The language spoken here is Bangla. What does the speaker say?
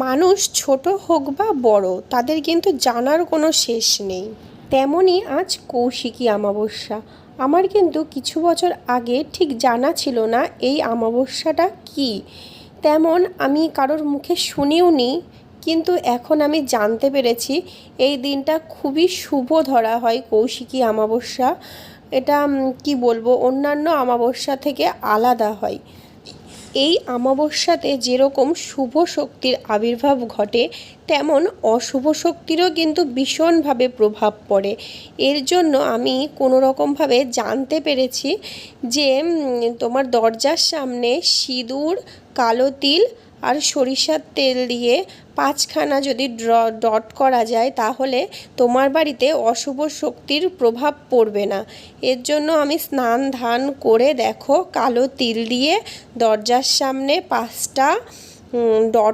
মানুষ ছোট হোক বা বড়, তাদের কিন্তু জানার কোনো শেষ নেই। তেমনই আজ কৌশিকী অমাবস্যা। আমার কিন্তু কিছু বছর আগে ঠিক জানা ছিল না এই অমাবস্যাটা কী। তেমন আমি কারোর মুখে শুনিও নি, কিন্তু এখন আমি জানতে পেরেছি এই দিনটা খুবই শুভ ধরা হয় কৌশিকী অমাবস্যা। এটা কি বলবো, অন্যান্য অমাবস্যা থেকে আলাদা হয়। এই অমাবস্যাতে যেরকম শুভ শক্তির আবির্ভাব ঘটে, তেমন অশুভ শক্তিরও কিন্তু ভীষণভাবে প্রভাব পড়ে। এর জন্য আমি কোনো রকমভাবে জানতে পেরেছি যে তোমার দরজার সামনে সিঁদুর, কালো তিল আর সরিষার তেল দিয়ে 5খানা যদি ডট করা যায়, তাহলে তোমার বাড়িতে অশুভ শক্তির প্রভাব পড়বে না। এর জন্য আমি স্নান ধান করে দেখো কালো তিল দিয়ে দরজার সামনে 5টা ডট